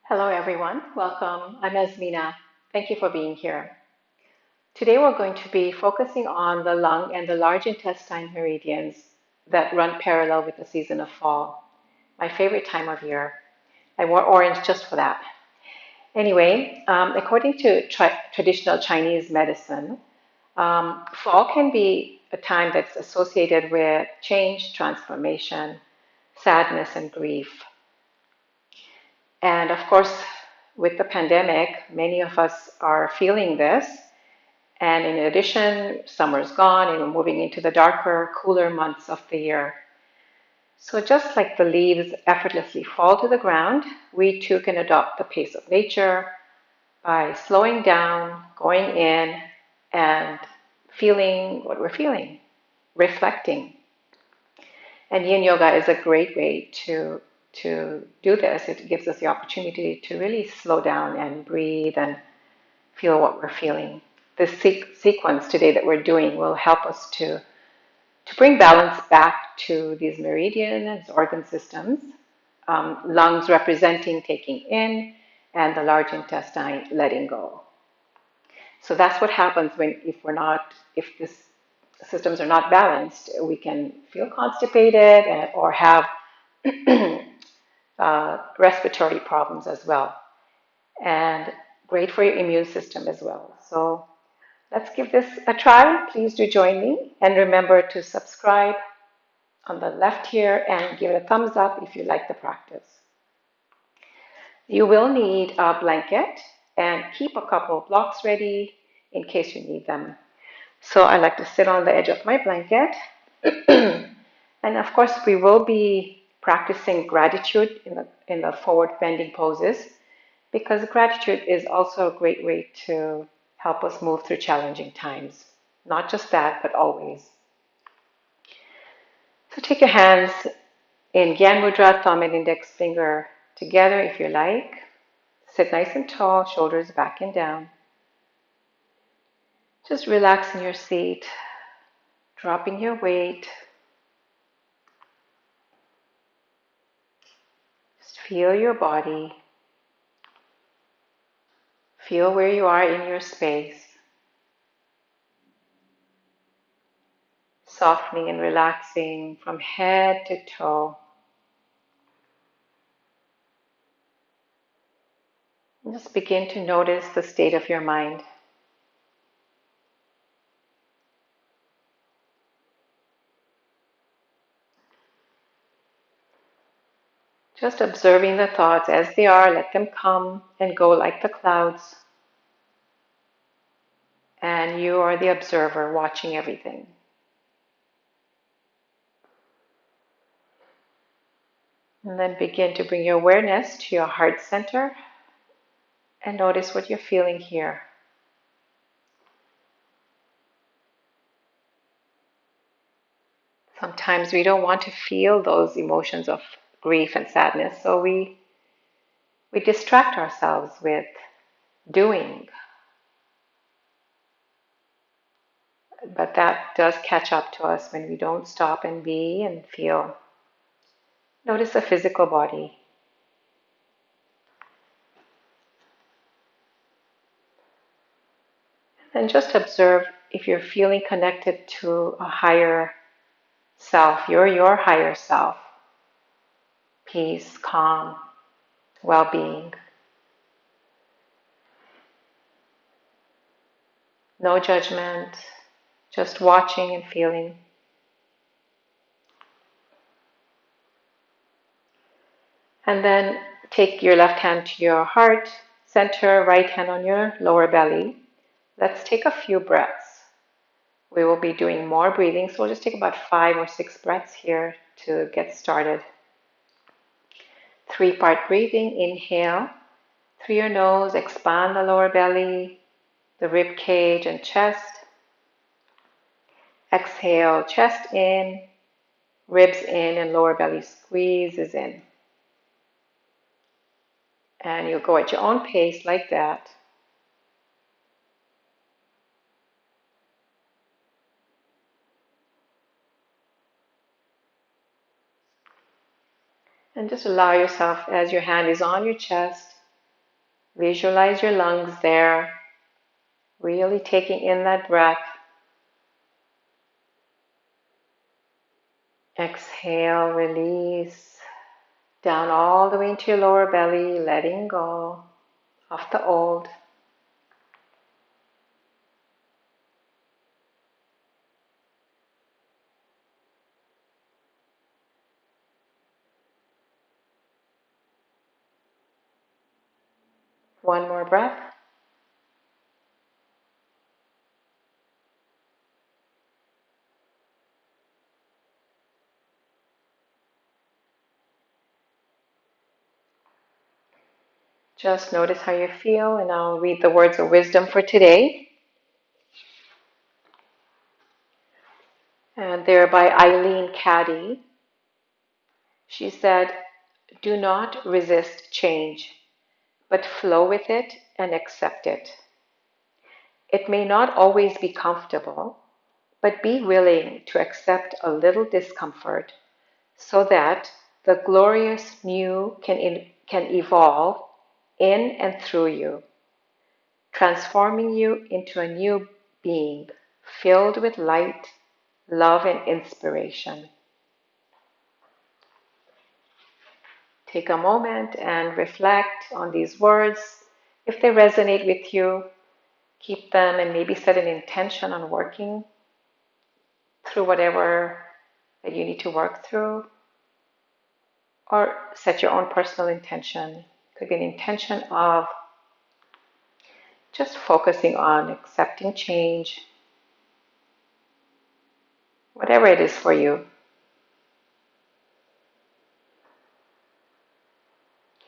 Hello, everyone. Welcome. I'm Azmina. Thank you for being here. Today, we're going to be focusing on the lung and the large intestine meridians that run parallel with the season of fall, my favorite time of year. I wore orange just for that. Anyway, according to traditional Chinese medicine, fall can be a time that's associated with change, transformation, sadness, and grief. And of course, with the pandemic, many of us are feeling this. And in addition, summer's gone and we're moving into the darker, cooler months of the year. So just like the leaves effortlessly fall to the ground, we too can adopt the pace of nature by slowing down, going in, and feeling what we're feeling, reflecting. And yin yoga is a great way to do this. It gives us the opportunity to really slow down and breathe and feel what we're feeling. This sequence today that we're doing will help us to bring balance back to these meridians, organ systems, lungs representing taking in, and the large intestine letting go. So that's what happens if these systems are not balanced, we can feel constipated or have respiratory problems as well, and great for your immune system as well. So let's give this a try. Please do join me, and remember to subscribe on the left here and give it a thumbs up if you like the practice. You will need a blanket and keep a couple of blocks ready in case you need them. So I like to sit on the edge of my blanket. And of course, we will be practicing gratitude in the forward bending poses, because gratitude is also a great way to help us move through challenging times. Not just that, but always. So take your hands in Gyan Mudra, thumb and index finger together if you like. Sit nice and tall, shoulders back and down. Just relax in your seat, dropping your weight. Just feel your body. Feel where you are in your space. Softening and relaxing from head to toe. And just begin to notice the state of your mind. Just observing the thoughts as they are, let them come and go like the clouds. And you are the observer watching everything. And then begin to bring your awareness to your heart center and notice what you're feeling here. Sometimes we don't want to feel those emotions of grief and sadness, so we distract ourselves with doing. But that does catch up to us when we don't stop and be and feel. Notice the physical body. And just observe if you're feeling connected to a higher self, your higher self. Peace, calm, well-being. No judgment, just watching and feeling. And then take your left hand to your heart center, right hand on your lower belly. Let's take a few breaths. We will be doing more breathing, so we'll just take about 5 or 6 breaths here to get started. 3-part breathing. Inhale through your nose, expand the lower belly, the rib cage and chest. Exhale, chest in, ribs in, and lower belly squeezes in. And you'll go at your own pace like that. And just allow yourself, as your hand is on your chest, Visualize your lungs there, really taking in that breath. Exhale, release, down all the way into your lower belly, letting go of the old. One more breath. Just notice how you feel, and I'll read the words of wisdom for today. And they're by Eileen Caddy. She said, "Do not resist change, but flow with it and accept it. It may not always be comfortable, but be willing to accept a little discomfort so that the glorious new can evolve in and through you, transforming you into a new being filled with light, love, and inspiration." Take a moment and reflect on these words. If they resonate with you, keep them and maybe set an intention on working through whatever that you need to work through, or set your own personal intention. It could be an intention of just focusing on accepting change, whatever it is for you.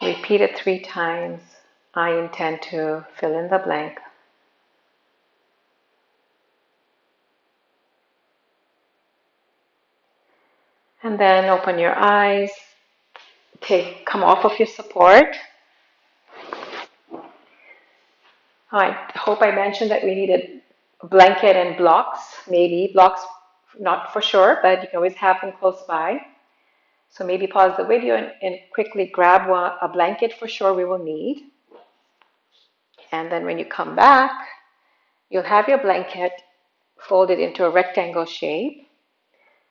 Repeat it 3 times. I intend to fill in the blank. And then open your eyes. Come off of your support. I hope I mentioned that we needed a blanket and blocks, maybe blocks, not for sure, but you can always have them close by. So maybe pause the video and quickly grab a blanket for sure we will need. And then when you come back, you'll have your blanket folded into a rectangle shape,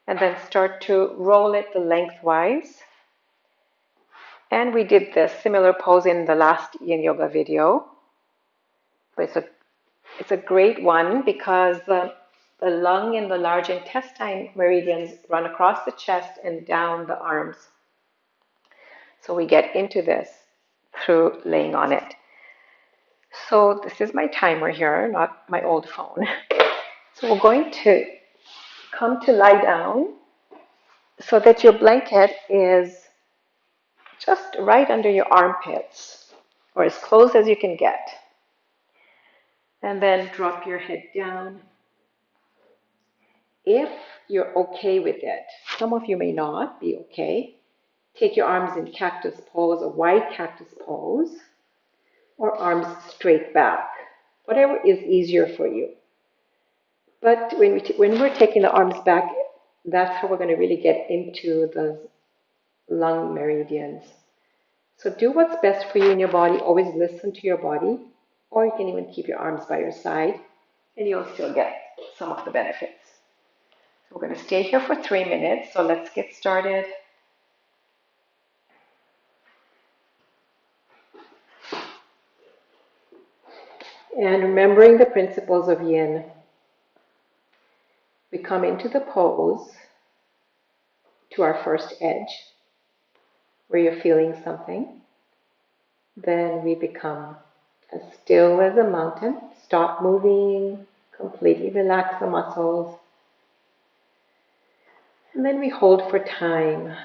and then start to roll it the lengthwise. And we did this similar pose in the last yin yoga video. But it's a great one because the lung and the large intestine meridians run across the chest and down the arms. So we get into this through laying on it. So this is my timer here, not my old phone. So we're going to come to lie down so that your blanket is just right under your armpits, or as close as you can get. And then drop your head down. If you're okay with it, some of you may not be okay, take your arms in cactus pose, a wide cactus pose, or arms straight back, whatever is easier for you. But when we're taking the arms back, that's how we're going to really get into the lung meridians. So do what's best for you in your body. Always listen to your body, or you can even keep your arms by your side, and you'll still get some of the benefits. We're going to stay here for 3 minutes, so let's get started. And remembering the principles of yin, we come into the pose to our first edge, where you're feeling something. Then we become as still as a mountain. Stop moving, completely relax the muscles. And then we hold for time.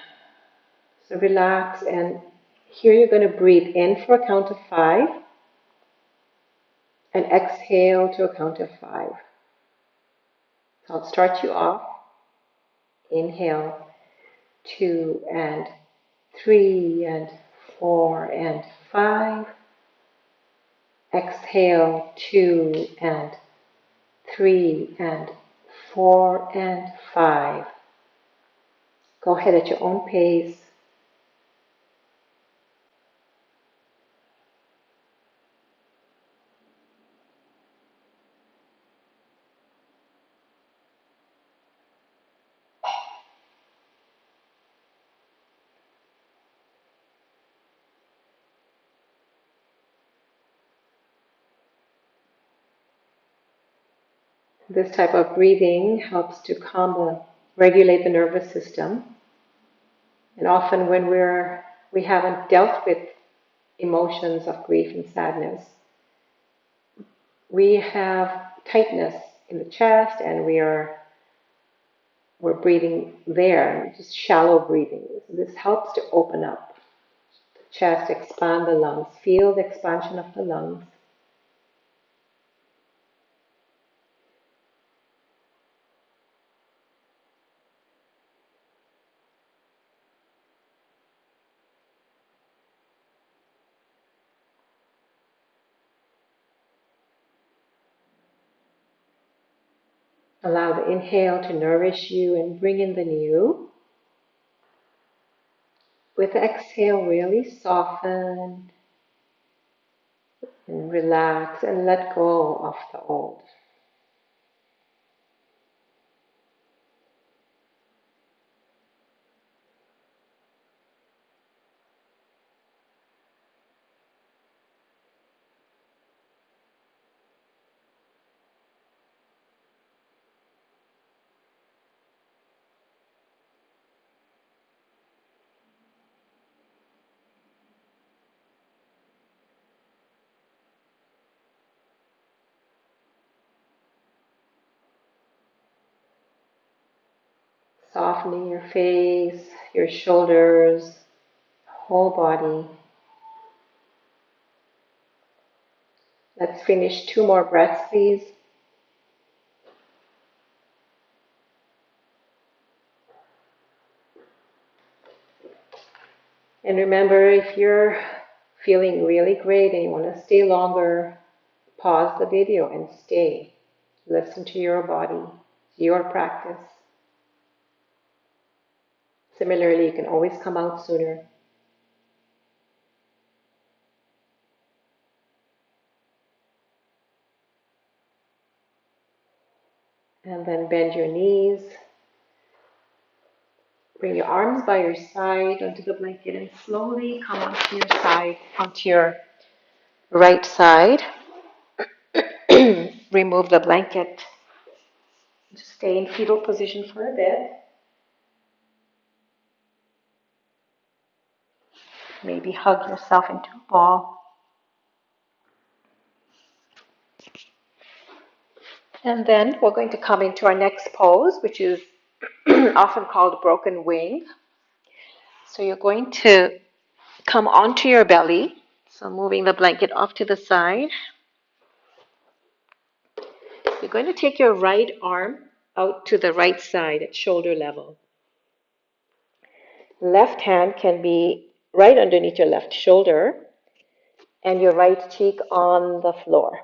So relax, and here you're going to breathe in for a count of 5 and exhale to a count of 5. So I'll start you off. Inhale, 2 and 3 and 4 and 5. Exhale, 2 and 3 and 4 and 5. Go ahead at your own pace. This type of breathing helps to regulate the nervous system. And often when we haven't dealt with emotions of grief and sadness, we have tightness in the chest and we're breathing there, just shallow breathing. This helps to open up the chest, expand the lungs, feel the expansion of the lungs. Allow the inhale to nourish you and bring in the new. With the exhale, really soften and relax and let go of the old. Softening your face, your shoulders, whole body. Let's finish 2 more breaths, please. And remember, if you're feeling really great and you want to stay longer, pause the video and stay. Listen to your body, your practice. Similarly, you can always come out sooner. And then bend your knees. Bring your arms by your side onto the blanket and slowly come onto your side, onto your right side. Remove the blanket. Just stay in fetal position for a bit. Maybe hug yourself into a ball. And then we're going to come into our next pose, which is often called broken wing. So you're going to come onto your belly. So moving the blanket off to the side. You're going to take your right arm out to the right side at shoulder level. Left hand can be right underneath your left shoulder and your right cheek on the floor.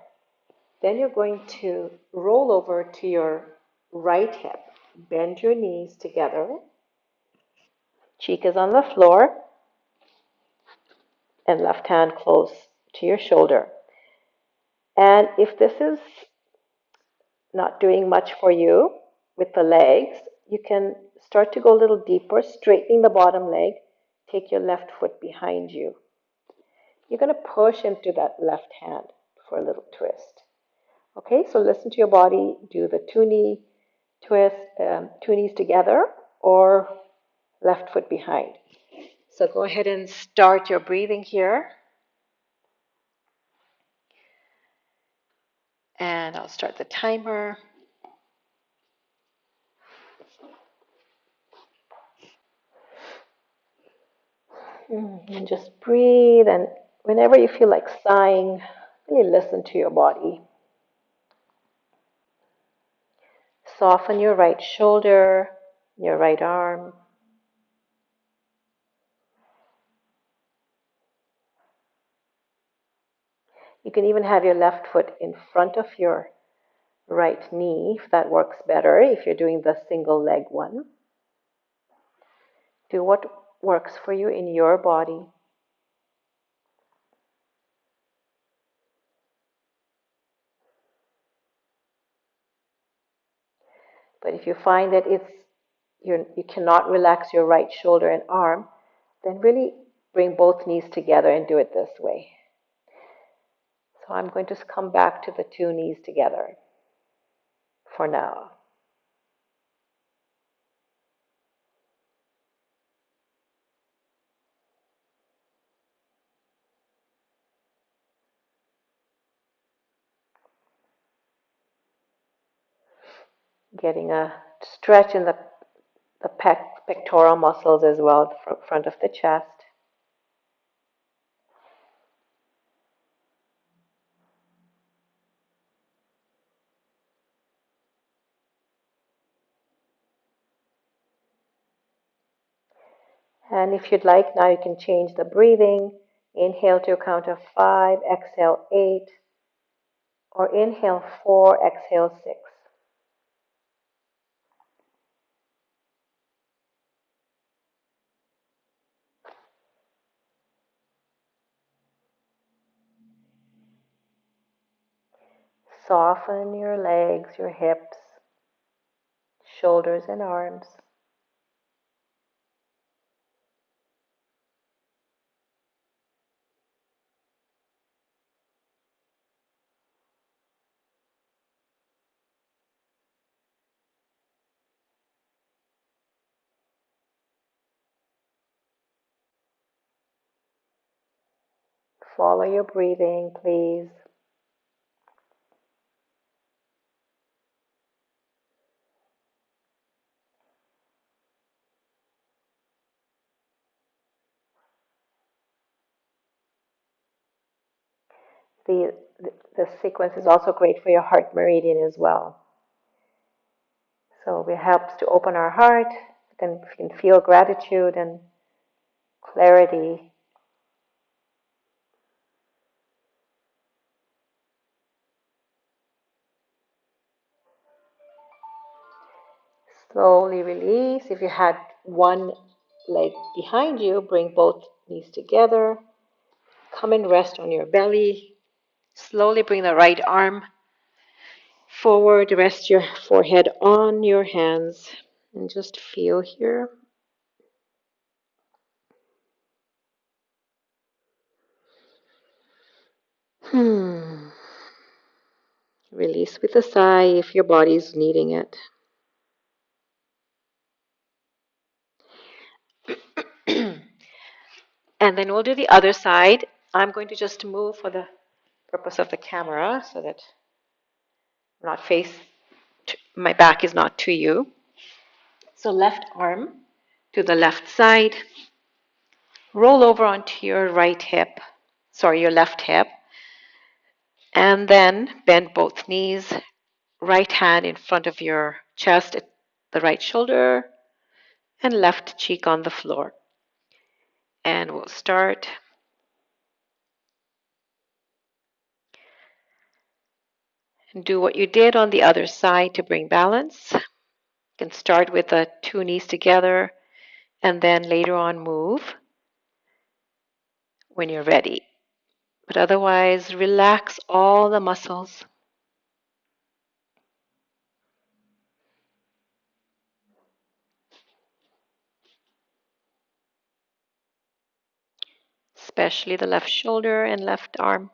Then you're going to roll over to your right hip. Bend your knees together. Cheek is on the floor and left hand close to your shoulder. And if this is not doing much for you with the legs, you can start to go a little deeper, straightening the bottom leg. Take your left foot behind you. You're going to push into that left hand for a little twist. Okay, so listen to your body. Do the two-knee twist, 2 knees together, or left foot behind. So go ahead and start your breathing here. And I'll start the timer. And just breathe. And whenever you feel like sighing, really listen to your body. Soften your right shoulder, your right arm. You can even have your left foot in front of your right knee, if that works better, if you're doing the single leg one. Do what works for you in your body. But if you find that you cannot relax your right shoulder and arm, then really bring both knees together and do it this way. So I'm going to come back to the 2 knees together for now. Getting a stretch in the pectoral muscles as well, front of the chest. And if you'd like, now you can change the breathing. Inhale to a count of 5, exhale 8, or inhale 4, exhale 6. Soften your legs, your hips, shoulders, and arms. Follow your breathing, please. The, the sequence is also great for your heart meridian as well. So it helps to open our heart. You can feel gratitude and clarity. Slowly release. If you had one leg behind you, bring both knees together. Come and rest on your belly. Slowly bring the right arm forward. Rest your forehead on your hands. And just feel here. Release with a sigh if your body's needing it. And then we'll do the other side. I'm going to just move for the purpose of the camera so that I'm not my back is not to you. So left arm to the left side. Roll over onto your your left hip. And then bend both knees. Right hand in front of your chest at the right shoulder and left cheek on the floor. And we'll start. And do what you did on the other side to bring balance. You can start with the two knees together and then later on move when you're ready. But otherwise, relax all the muscles. Especially the left shoulder and left arm.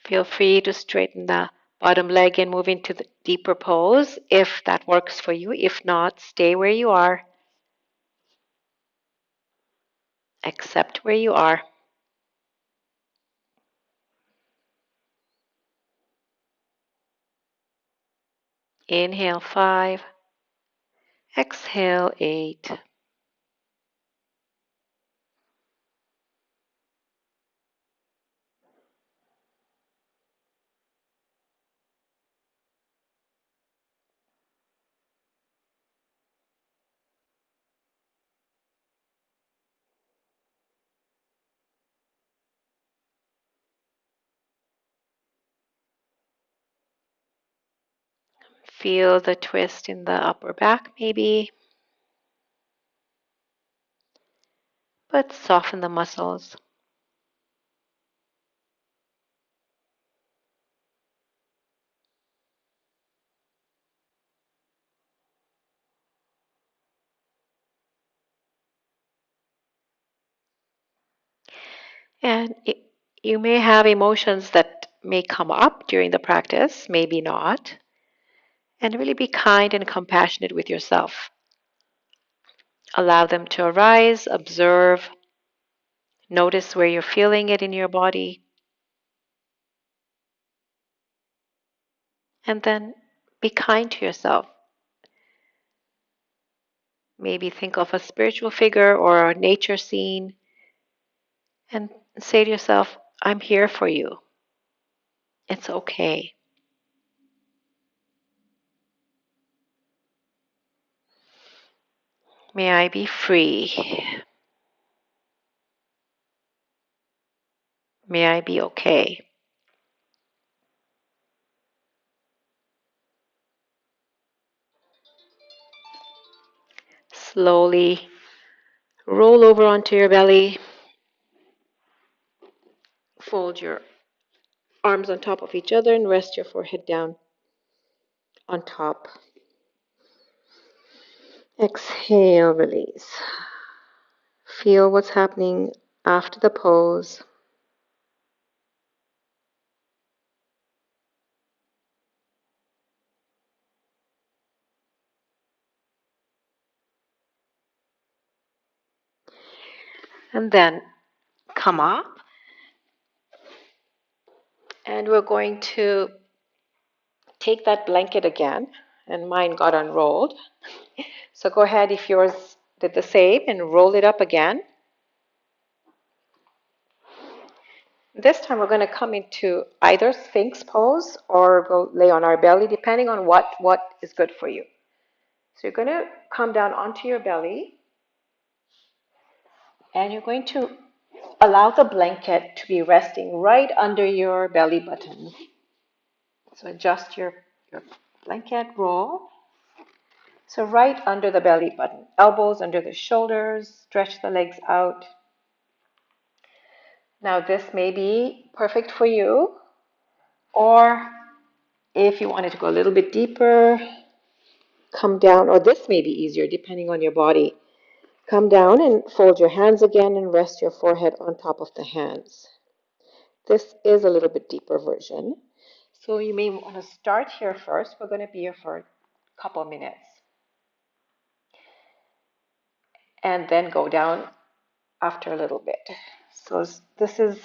Feel free to straighten the bottom leg and move into the deeper pose if that works for you. If not, stay where you are. Accept where you are. Inhale 5. Exhale 8. Feel the twist in the upper back maybe. but soften the muscles. And you may have emotions that may come up during the practice, maybe not. And really be kind and compassionate with yourself. Allow them to arise, observe, notice where you're feeling it in your body, and then be kind to yourself. Maybe think of a spiritual figure or a nature scene and say to yourself, I'm here for you. It's okay. May I be free. May I be okay. Slowly roll over onto your belly. Fold your arms on top of each other and rest your forehead down on top. Exhale, release. Feel what's happening after the pose. And then come up. And we're going to take that blanket again. And mine got unrolled. So go ahead, if yours did the same, and roll it up again. This time we're going to come into either Sphinx pose or go lay on our belly, depending on what is good for you. So you're going to come down onto your belly, and you're going to allow the blanket to be resting right under your belly button. So adjust your blanket roll. So right under the belly button, elbows under the shoulders, stretch the legs out. Now this may be perfect for you, or if you wanted to go a little bit deeper, come down, or this may be easier depending on your body. Come down and fold your hands again and rest your forehead on top of the hands. This is a little bit deeper version. So you may want to start here first. We're going to be here for a couple of minutes. And then go down after a little bit. So this is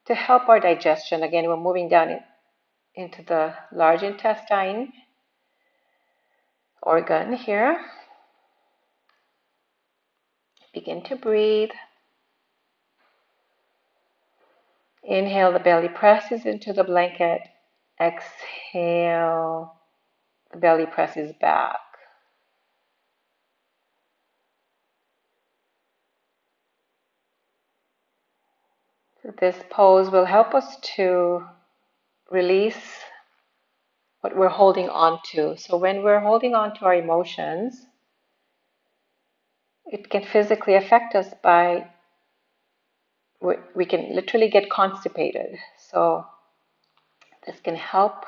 to help our digestion. Again, we're moving down into the large intestine organ here. Begin to breathe. Inhale, the belly presses into the blanket. Exhale, the belly presses back. So this pose will help us to release what we're holding on to. So when we're holding on to our emotions, it can physically affect us by, we can literally get constipated. So this can help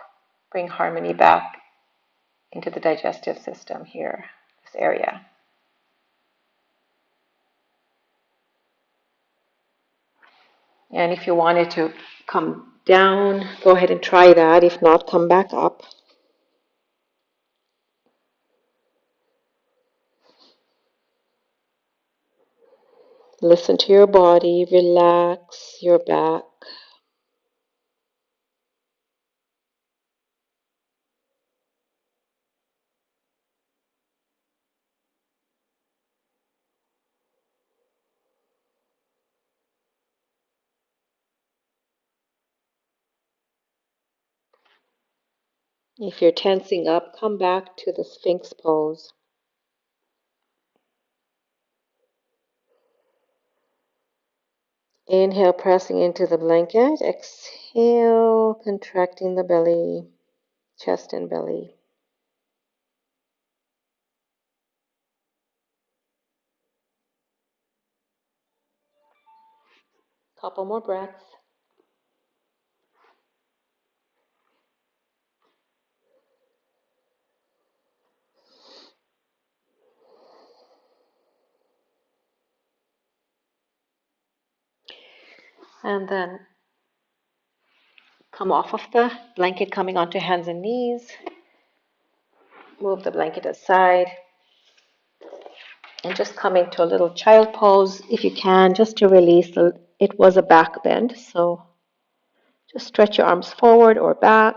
bring harmony back into the digestive system here, this area. And if you wanted to come down, go ahead and try that. If not, come back up. Listen to your body, relax your back. If you're tensing up, come back to the Sphinx pose. Inhale, pressing into the blanket. Exhale, contracting the belly, chest and belly. Couple more breaths. And then come off of the blanket, coming onto hands and knees. Move the blanket aside. And just come into a little child pose if you can, just to release it was a back bend. So just stretch your arms forward or back.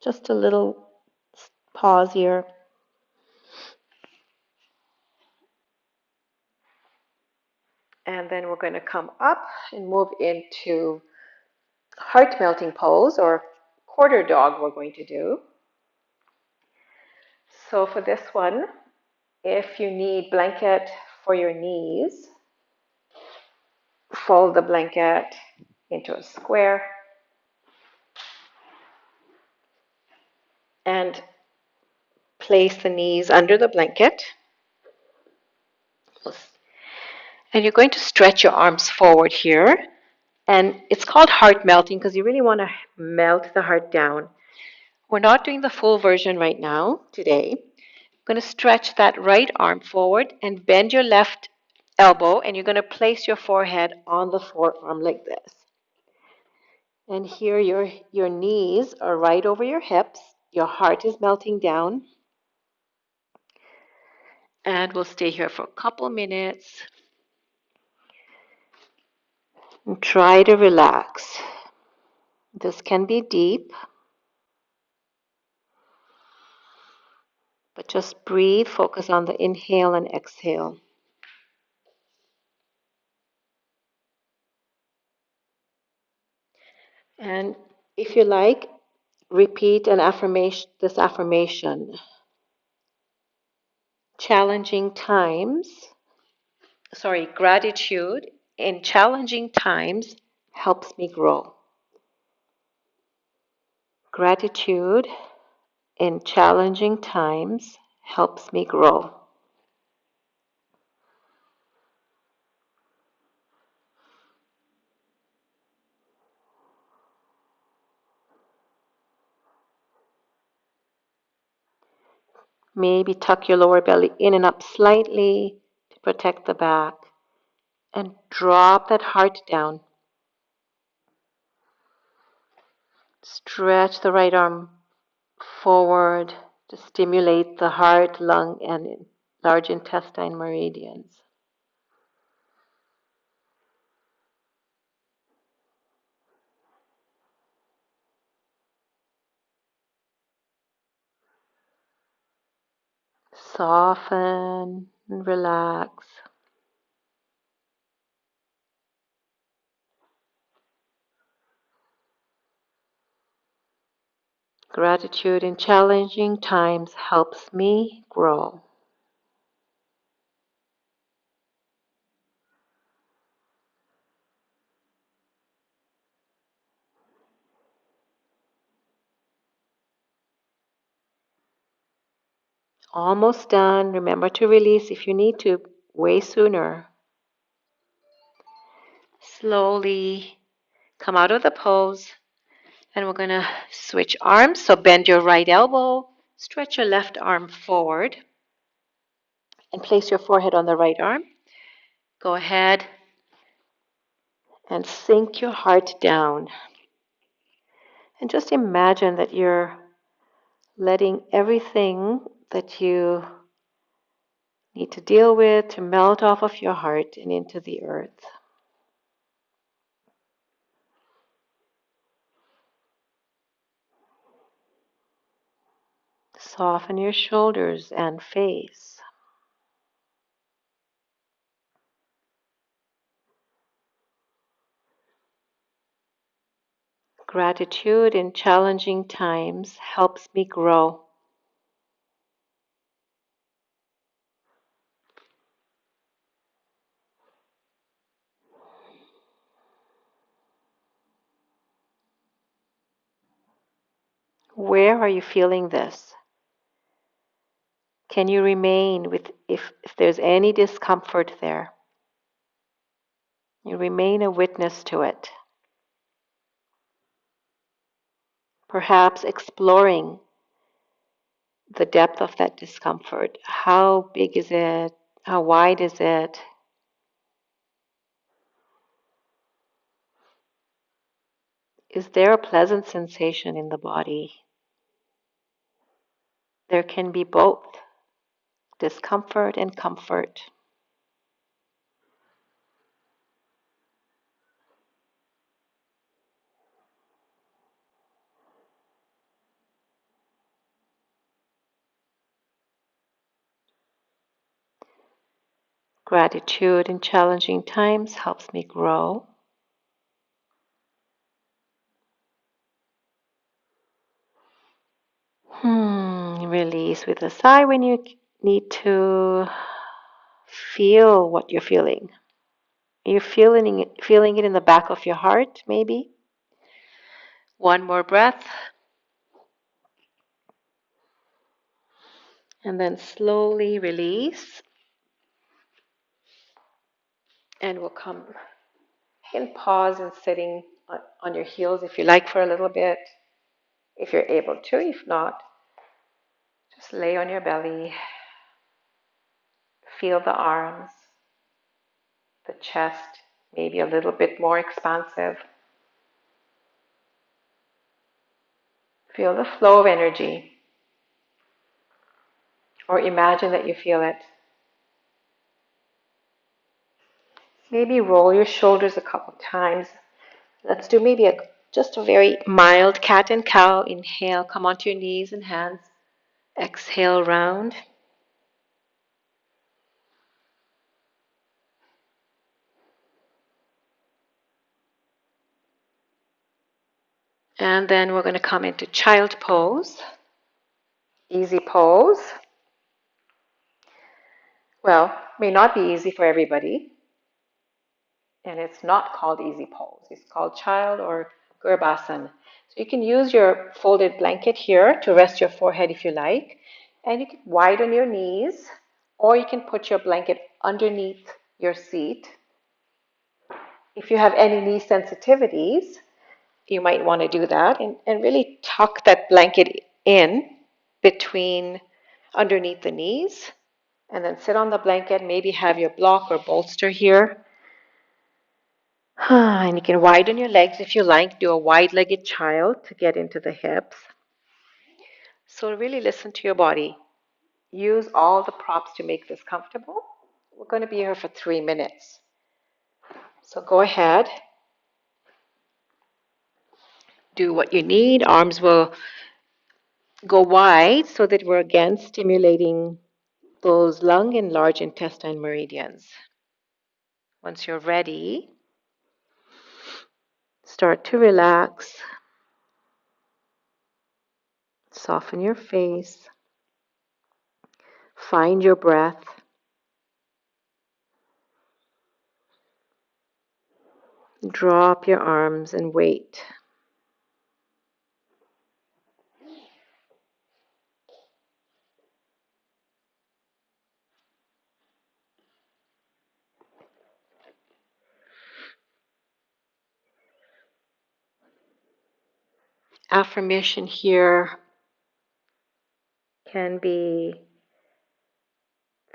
Just a little pause here. And then we're going to come up and move into heart melting pose, or quarter dog we're going to do. So for this one, if you need blanket for your knees, fold the blanket into a square and place the knees under the blanket. And you're going to stretch your arms forward here. And it's called heart melting because you really want to melt the heart down. We're not doing the full version right now, today. I'm going to stretch that right arm forward and bend your left elbow, and you're going to place your forehead on the forearm like this. And here your knees are right over your hips. Your heart is melting down. And we'll stay here for a couple minutes. And try to relax. This can be deep, but just breathe, focus on the inhale and exhale. And if you like, repeat this affirmation. Gratitude in challenging times helps me grow. Gratitude in challenging times helps me grow. Maybe tuck your lower belly in and up slightly to protect the back. And drop that heart down. Stretch the right arm forward to stimulate the heart, lung, and large intestine meridians. Soften and relax. Gratitude in challenging times helps me grow. Almost done. Remember to release if you need to, way sooner. Slowly come out of the pose, and we're going to switch arms. So bend your right elbow, stretch your left arm forward, and place your forehead on the right arm. Go ahead and sink your heart down. And just imagine that you're letting everything that you need to deal with to melt off of your heart and into the earth. Soften your shoulders and face. Gratitude in challenging times helps me grow. Where are you feeling this? Can you remain with if there's any discomfort there? You remain a witness to it, perhaps exploring the depth of that discomfort. How big is it? How wide is it? Is there a pleasant sensation in the body? There can be both discomfort and comfort. Gratitude in challenging times helps me grow. Release with a sigh when you need to feel what you're feeling. You're feeling it in the back of your heart, maybe. One more breath. And then slowly release. And we'll come and pause and sitting on your heels if you like for a little bit, if you're able to. If not, just lay on your belly. Feel the arms, the chest, maybe a little bit more expansive. Feel the flow of energy, or imagine that you feel it. Maybe roll your shoulders a couple times. Let's do maybe just a very mild cat and cow. Inhale, come onto your knees and hands. Exhale, round. And then we're going to come into child pose. Easy pose. Well, may not be easy for everybody. And it's not called easy pose. It's called child or Garbhasana. So you can use your folded blanket here to rest your forehead if you like. And you can widen your knees, or you can put your blanket underneath your seat. If you have any knee sensitivities, you might want to do that and really tuck that blanket in between underneath the knees. And then sit on the blanket, maybe have your block or bolster here. And you can widen your legs if you like. Do a wide-legged child to get into the hips. So really listen to your body. Use all the props to make this comfortable. We're going to be here for 3 minutes. So go ahead. Do what you need. Arms will go wide so that we're again stimulating those lung and large intestine meridians. Once you're ready, start to relax. Soften your face. Find your breath. Drop your arms and wait. Affirmation here can be,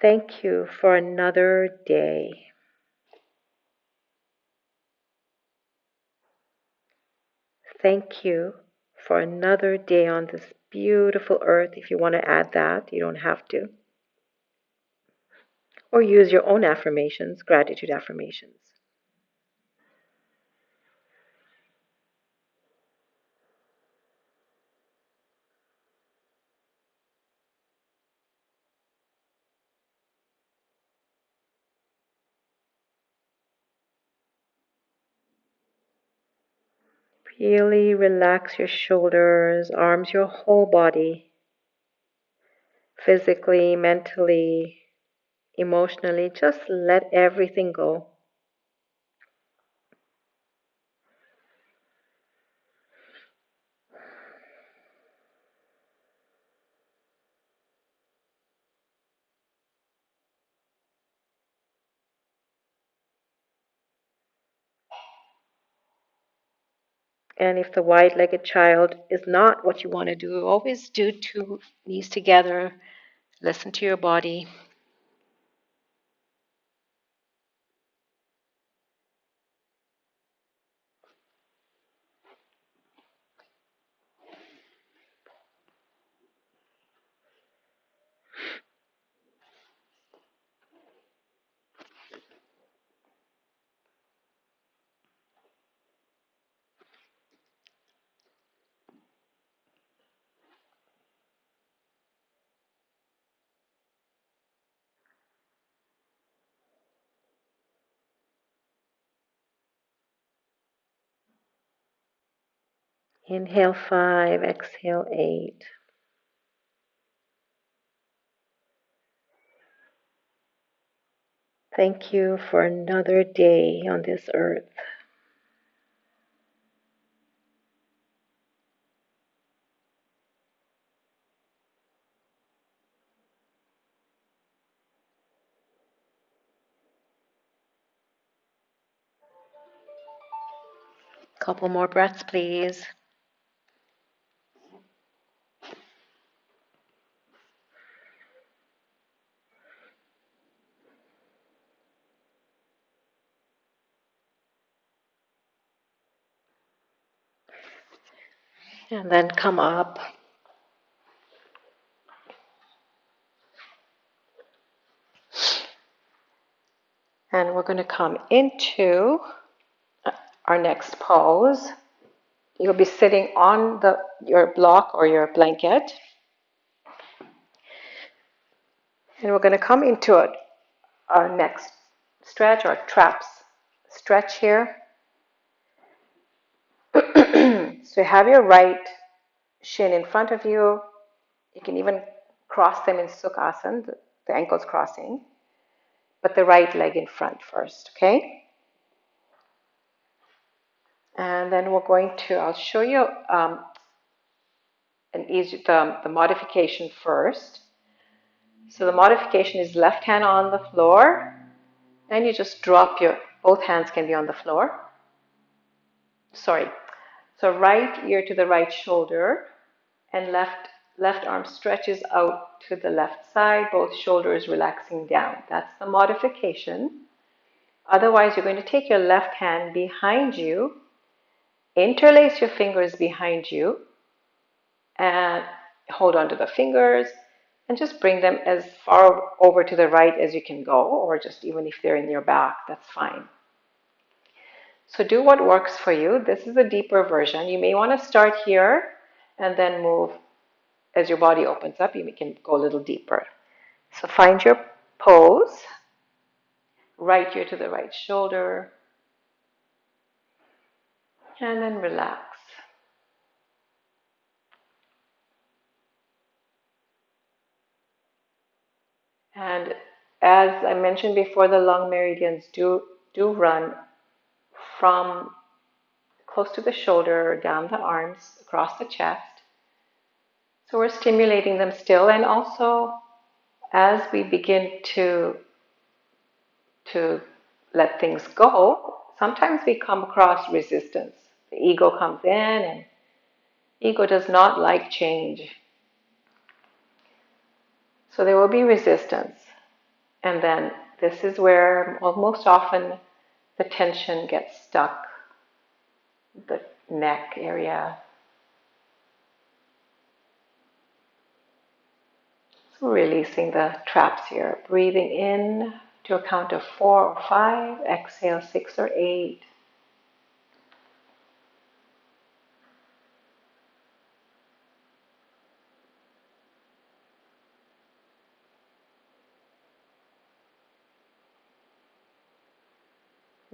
thank you for another day. Thank you for another day on this beautiful earth. If you want to add that, you don't have to. Or use your own affirmations, gratitude affirmations. Really relax your shoulders, arms, your whole body. Physically, mentally, emotionally, just let everything go. And if the wide-legged child is not what you want to do, always do 2 knees together. Listen to your body. Inhale 5, exhale 8. Thank you for another day on this earth. Couple more breaths, please. And then come up. And we're going to come into our next pose. You'll be sitting on your block or your blanket. And we're going to come into our next stretch or traps stretch here. So you have your right shin in front of you. You can even cross them in Sukhasana, the ankles crossing, but the right leg in front first, okay? And then we're going to, I'll show you the modification first. So the modification is left hand on the floor, and you just drop both hands can be on the floor. Sorry. So right ear to the right shoulder, and left arm stretches out to the left side, both shoulders relaxing down. That's the modification. Otherwise, you're going to take your left hand behind you, interlace your fingers behind you, and hold on to the fingers, and just bring them as far over to the right as you can go, or just even if they're in your back, that's fine. So do what works for you. This is a deeper version. You may want to start here and then move as your body opens up. You can go a little deeper. So find your pose. Right ear to the right shoulder. And then relax. And as I mentioned before, the lung meridians do run from close to the shoulder, down the arms, across the chest. So we're stimulating them still. And also, as we begin to let things go, sometimes we come across resistance. The ego comes in, and ego does not like change. So there will be resistance. And then this is where most often the tension gets stuck, the neck area. So releasing the traps here. Breathing in to a count of 4 or 5. Exhale 6 or 8.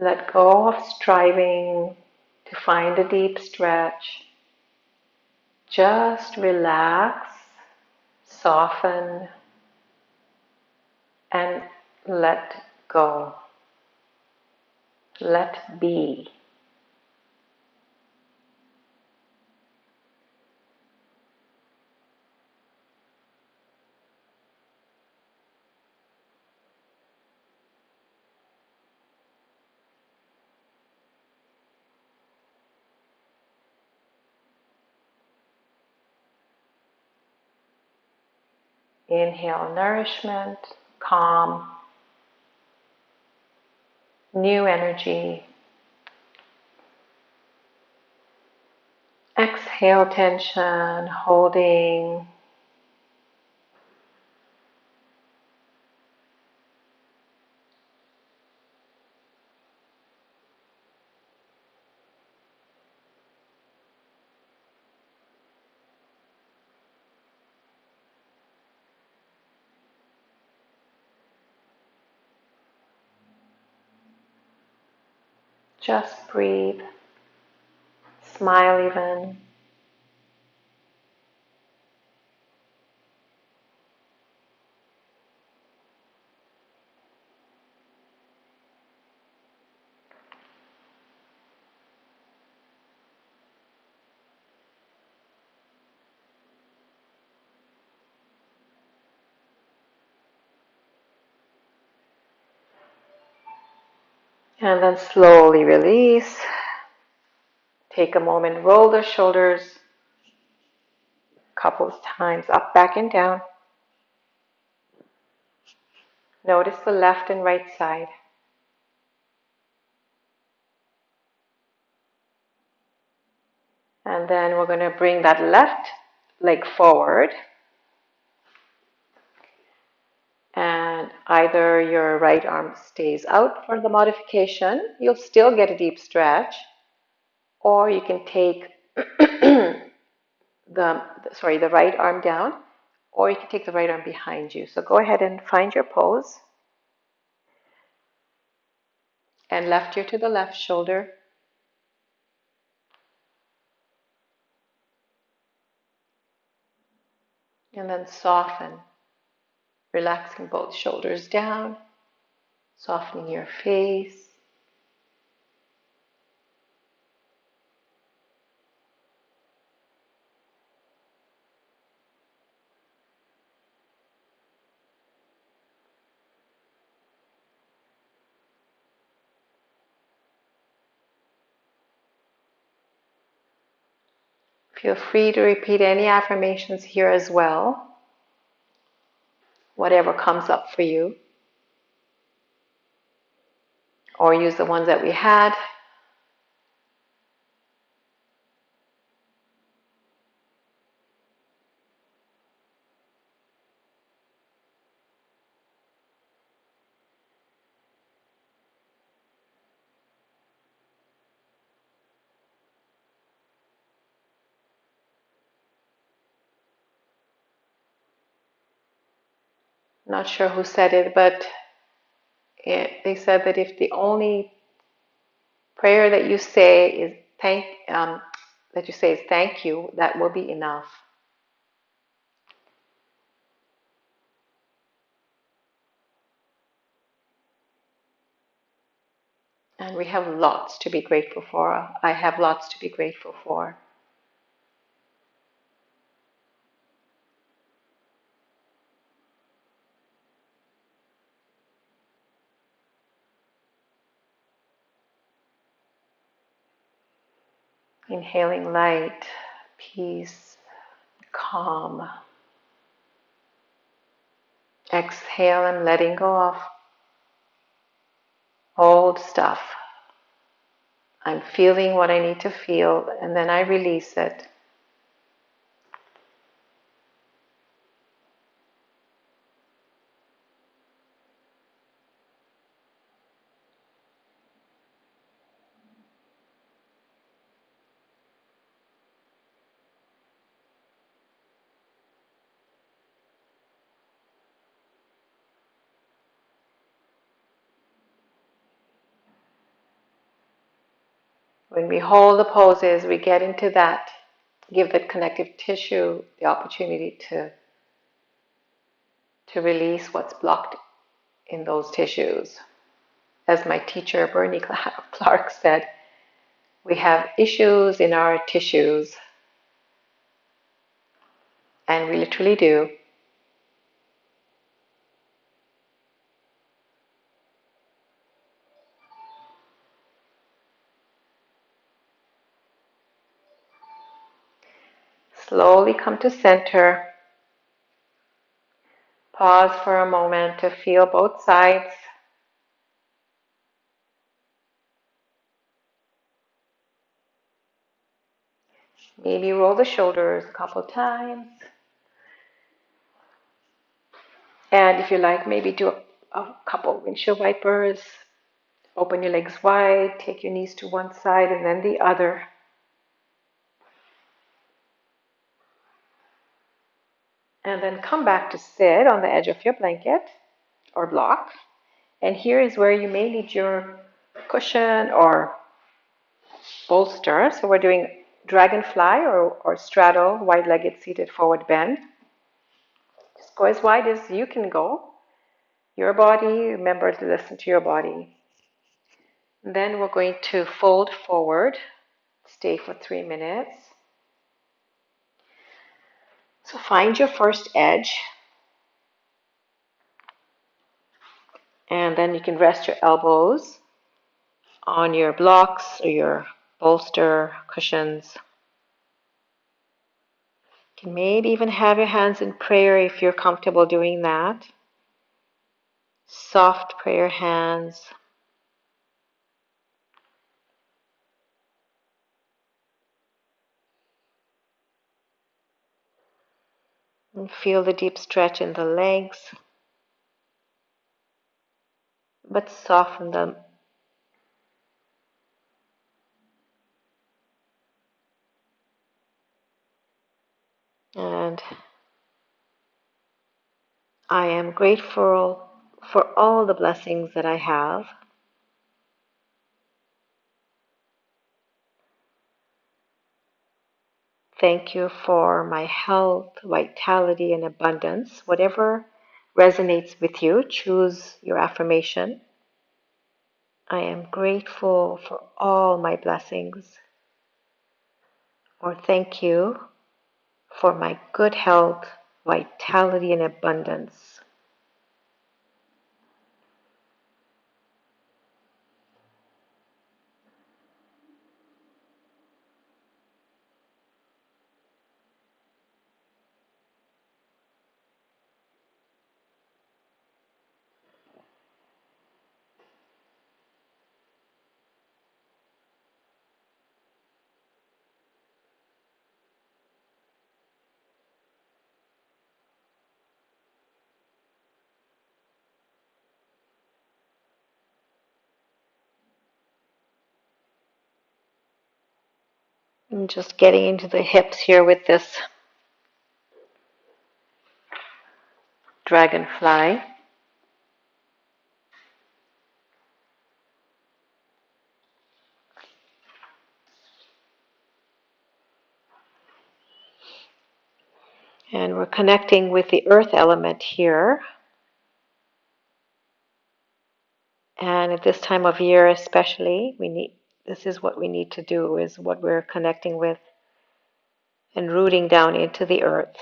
Let go of striving to find a deep stretch. Just relax, soften, and let go. Let be. Inhale nourishment, calm, new energy. Exhale tension, holding. Just breathe. Smile even. And then slowly release. Take a moment, roll the shoulders a couple of times, up, back, and down. Notice the left and right side. And then we're going to bring that left leg forward. And either your right arm stays out for the modification, you'll still get a deep stretch, or you can take the right arm down, or you can take the right arm behind you. So go ahead and find your pose. And left ear to the left shoulder. And then soften, relaxing both shoulders down, softening your face. Feel free to repeat any affirmations here as well, whatever comes up for you, or use the ones that we had. Not sure who said it, but they said that if the only prayer that you say is thank you, that will be enough. And we have lots to be grateful for. I have lots to be grateful for. Inhaling light, peace, calm. Exhale and letting go of old stuff. I'm feeling what I need to feel, and then I release it. When we hold the poses, we get into that, give the connective tissue the opportunity to release what's blocked in those tissues. As my teacher, Bernie Clark, said, we have issues in our tissues, and we literally do. Slowly come to center. Pause for a moment to feel both sides. Maybe roll the shoulders a couple times. And if you like, maybe do a couple windshield wipers. Open your legs wide, take your knees to one side and then the other. And then come back to sit on the edge of your blanket or block. And here is where you may need your cushion or bolster. So we're doing dragonfly or straddle, wide-legged seated forward bend. Just go as wide as you can go. Your body, remember to listen to your body. And then we're going to fold forward, stay for 3 minutes. So find your first edge. And then you can rest your elbows on your blocks or your bolster, cushions. You can maybe even have your hands in prayer if you're comfortable doing that. Soft prayer hands. And feel the deep stretch in the legs, but soften them. And I am grateful for all the blessings that I have. Thank you for my health, vitality, and abundance. Whatever resonates with you, choose your affirmation. I am grateful for all my blessings. Or thank you for my good health, vitality, and abundance. And just getting into the hips here with this dragonfly. And we're connecting with the earth element here. And at this time of year especially, this is what we need to do, is what we're connecting with and rooting down into the earth.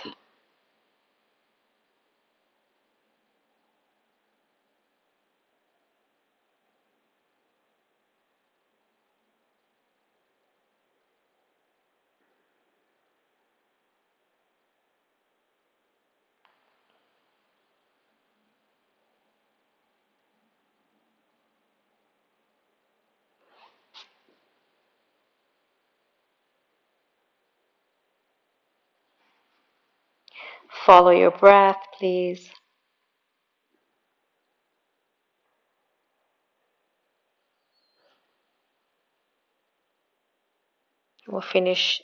Follow your breath, please. We'll finish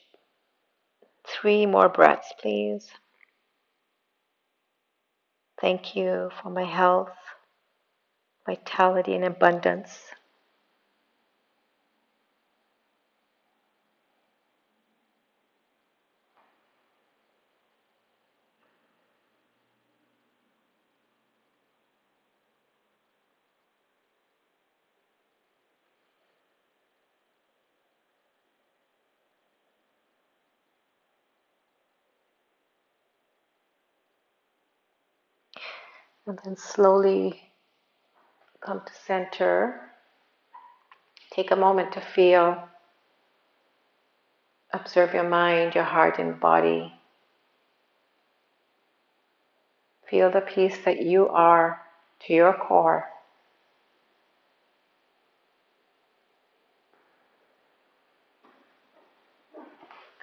3 more breaths, please. Thank you for my health, vitality, and abundance. And then slowly come to center. Take a moment to feel, observe your mind, your heart, and body. Feel the peace that you are to your core.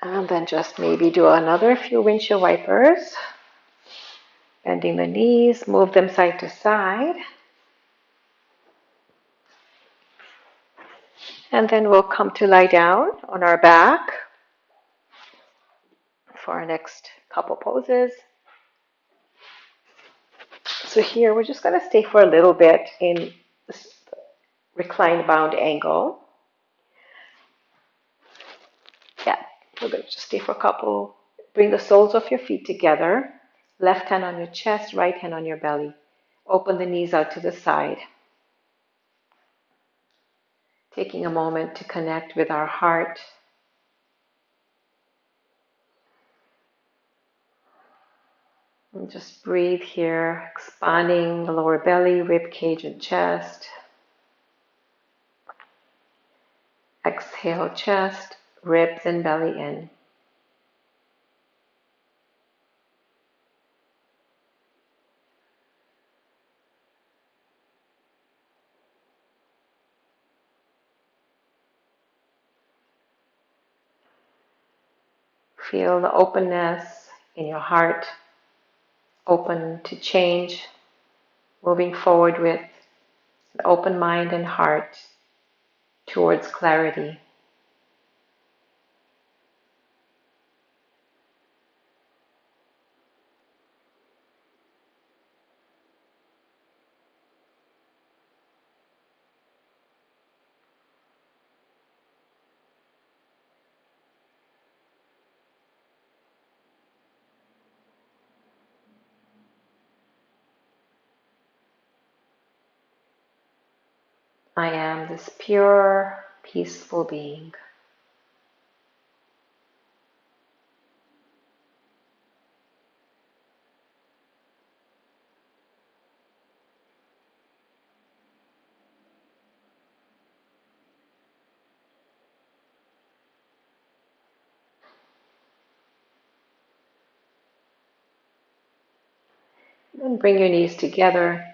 And then just maybe do another few windshield wipers. Bending the knees, move them side to side. And then we'll come to lie down on our back for our next couple poses. So here we're just going to stay for a little bit in this reclined bound angle. Yeah, we're going to just stay for a couple. Bring the soles of your feet together. Left hand on your chest, right hand on your belly. Open the knees out to the side. Taking a moment to connect with our heart. And just breathe here, expanding the lower belly, rib cage, and chest. Exhale, chest, ribs, and belly in. Feel the openness in your heart, open to change, moving forward with an open mind and heart towards clarity. I am this pure, peaceful being. Then bring your knees together.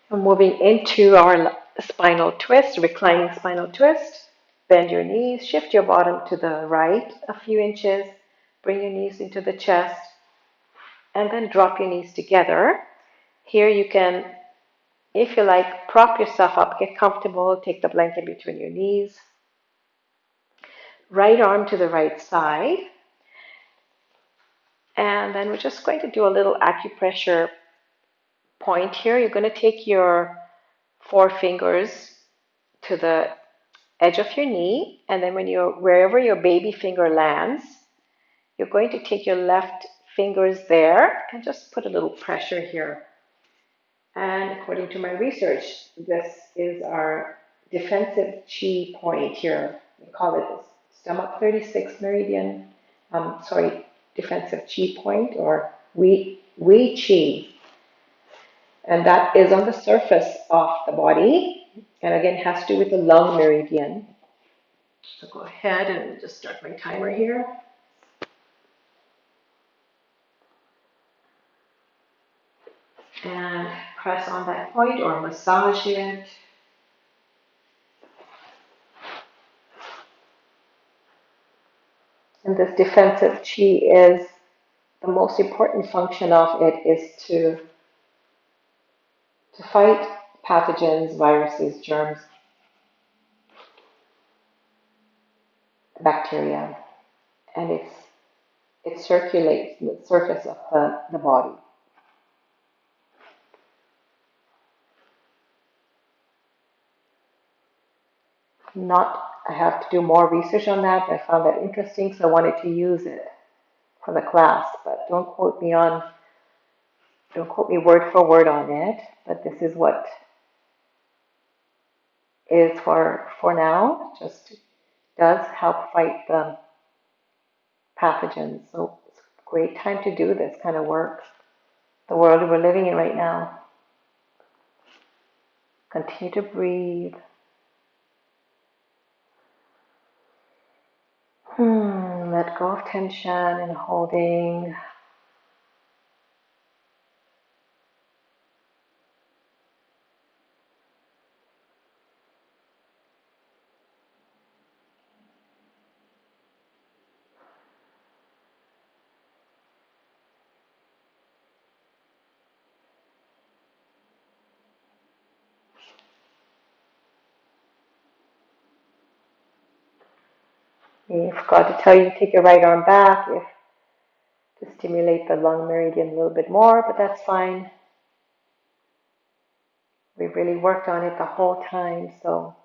And moving into our spinal twist, reclining spinal twist. Bend your knees, shift your bottom to the right a few inches. Bring your knees into the chest. And then drop your knees together. Here you can, if you like, prop yourself up, get comfortable, take the blanket between your knees. Right arm to the right side. And then we're just going to do a little acupressure point here. You're going to take your forefingers to the edge of your knee, and then wherever your baby finger lands, you're going to take your left fingers there and just put a little pressure here. And according to my research, this is our defensive chi point here. We call it the stomach 36 meridian, defensive chi point, or Wei Chi. And that is on the surface of the body, and again has to do with the lung meridian. So go ahead and just start my timer here. And press on that point or massage it. And this defensive chi is the most important function of it is to fight pathogens, viruses, germs, bacteria. And it circulates the surface of the body. I have to do more research on that. I found that interesting, so I wanted to use it for the class. But don't quote me word for word on it. But this is what is for now. Just does help fight the pathogens. So it's a great time to do this kind of work. The world we're living in right now. Continue to breathe. Let go of tension and holding. I forgot to tell you to take your right arm back to stimulate the lung meridian a little bit more, but that's fine. We've really worked on it the whole time, so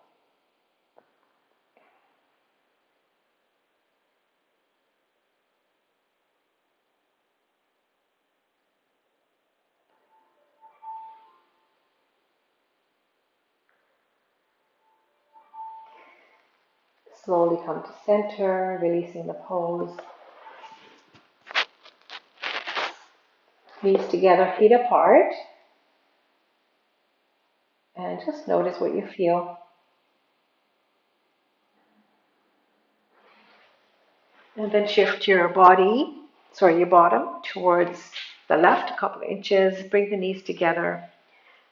slowly come to center, releasing the pose. Knees together, feet apart. And just notice what you feel. And then shift your your bottom towards the left a couple of inches. Bring the knees together.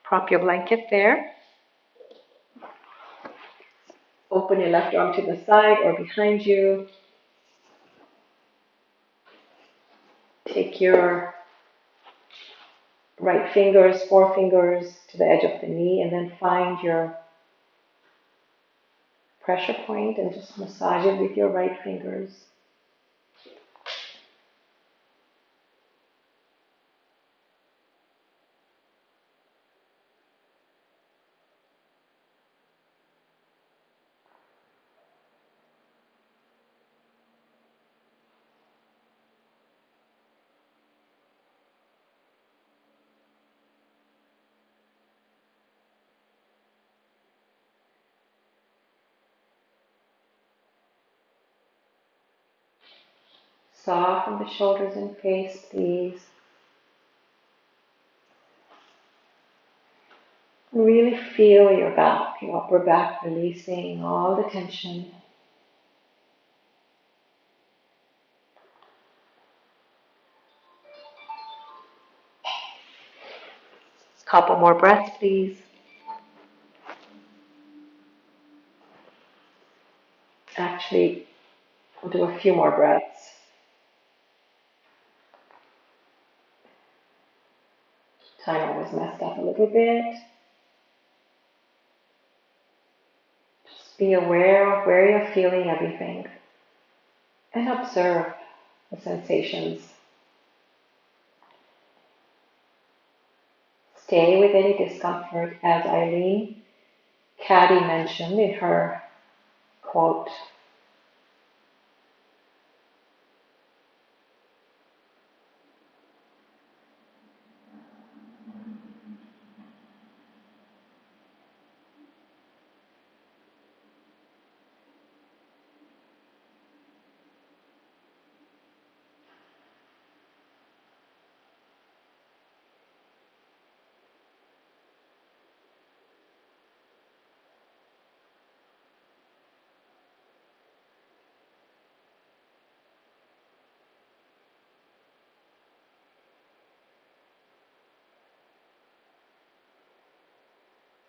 Prop your blanket there. Open your left arm to the side or behind you. Take your right fingers, forefingers to the edge of the knee, and then find your pressure point and just massage it with your right fingers. Soften the shoulders and face, please. Really feel your back, your upper back, releasing all the tension. Couple more breaths, please. Actually, we'll do a few more breaths. Timer was messed up a little bit. Just be aware of where you're feeling everything and observe the sensations. Stay with any discomfort, as Eileen Caddy mentioned in her quote.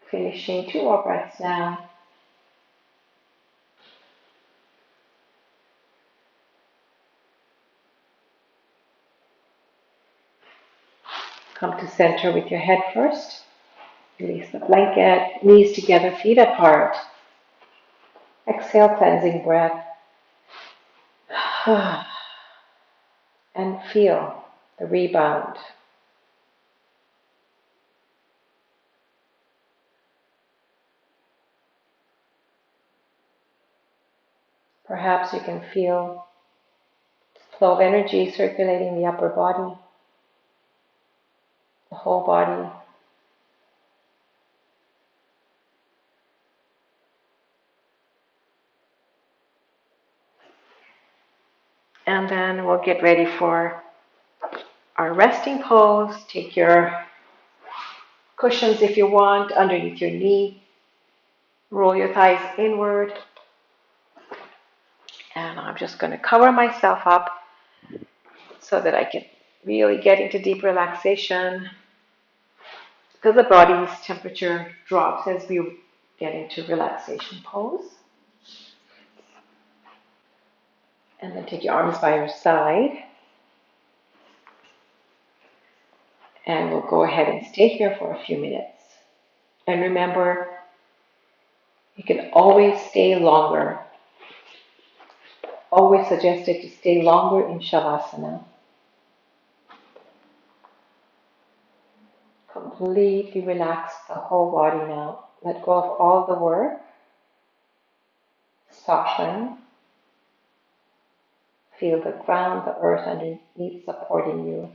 Finishing 2 more breaths now. Come to center with your head first. Release the blanket, knees together, feet apart. Exhale, cleansing breath. And feel the rebound. Perhaps you can feel the flow of energy circulating the upper body, the whole body. And then we'll get ready for our resting pose. Take your cushions if you want underneath your knee. Roll your thighs inward. And I'm just going to cover myself up so that I can really get into deep relaxation, because the body's temperature drops as we get into relaxation pose. And then take your arms by your side. And we'll go ahead and stay here for a few minutes. And remember, you can always stay longer always suggested to stay longer in Shavasana. Completely relax the whole body now. Let go of all the work. Soften. Feel the ground, the earth underneath supporting you.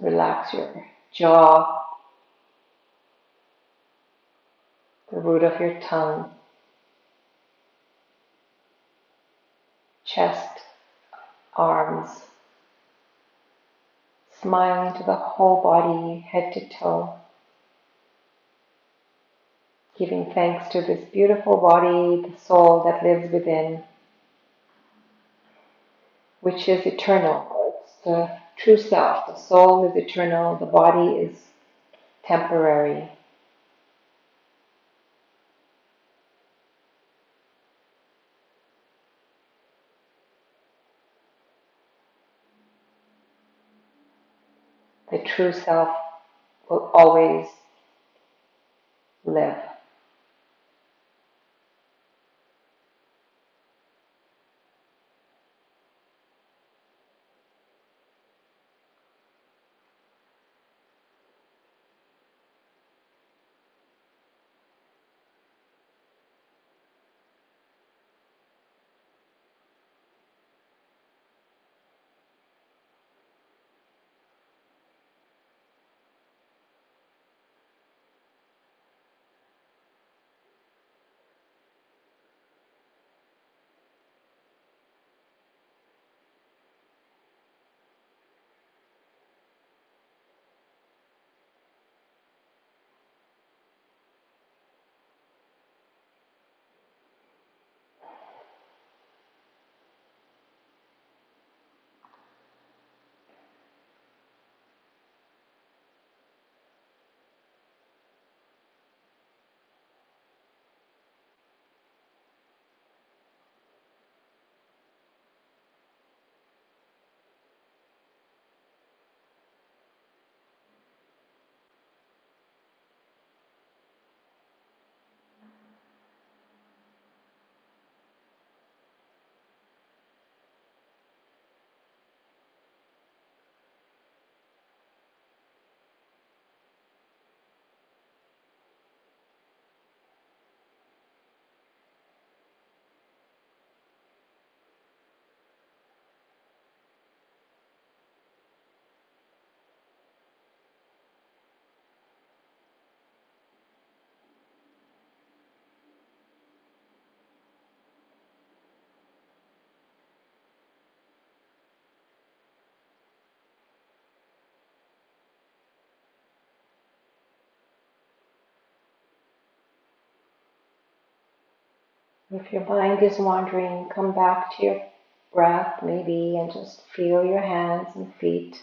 Relax your jaw, the root of your tongue, chest, arms. Smile into the whole body, head to toe. Giving thanks to this beautiful body, the soul that lives within, which is eternal. It's the true self. The soul is eternal, the body is temporary. The true self will always live. If your mind is wandering, come back to your breath maybe and just feel your hands and feet.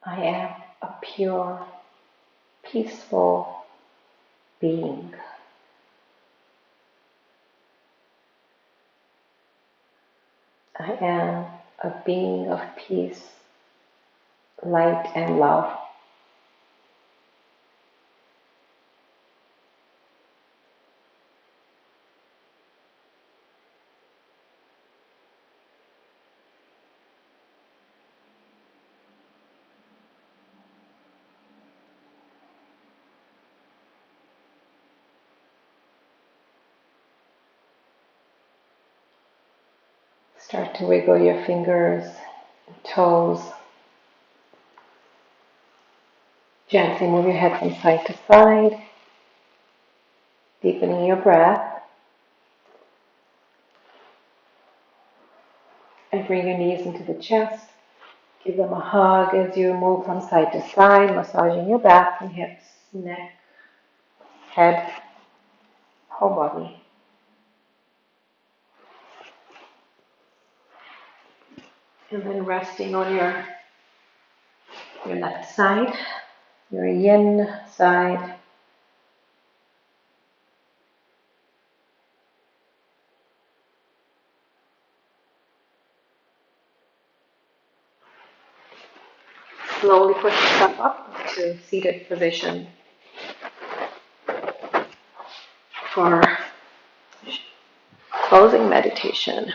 I am a pure, peaceful being. I am a being of peace, light, and love. Start to wiggle your fingers and toes. Gently move your head from side to side, deepening your breath. And bring your knees into the chest. Give them a hug as you move from side to side, massaging your back and hips, neck, head, whole body. And then resting on your left side, your yin side. Slowly push yourself up to seated position for closing meditation.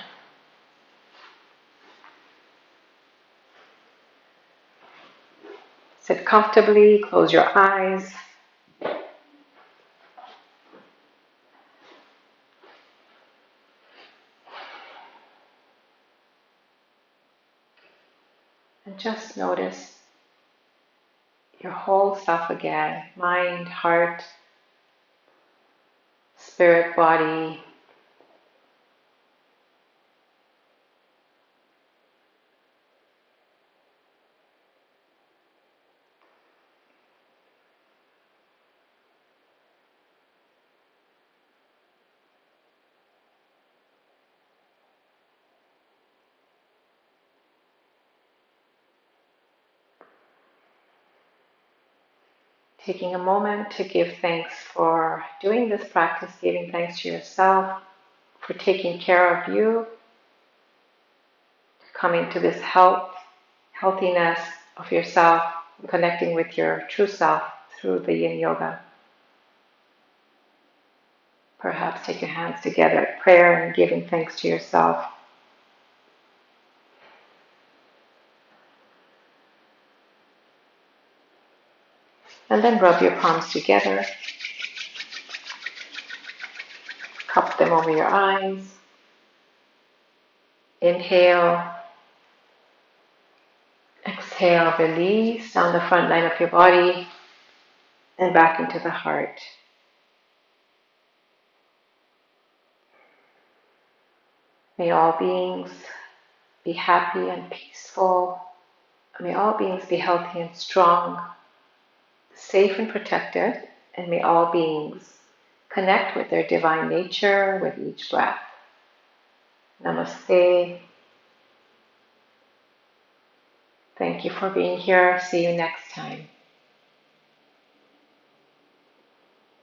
Sit comfortably, close your eyes. And just notice your whole self again, mind, heart, spirit, body. Taking a moment to give thanks for doing this practice, giving thanks to yourself for taking care of you, coming to this healthiness of yourself, connecting with your true self through the yin yoga. Perhaps take your hands together at prayer and giving thanks to yourself. And then rub your palms together, cup them over your eyes. Inhale, exhale, release down the front line of your body and back into the heart. May all beings be happy and peaceful. May all beings be healthy and strong, safe and protected, and may all beings connect with their divine nature with each breath. Namaste. Thank you for being here. See you next time.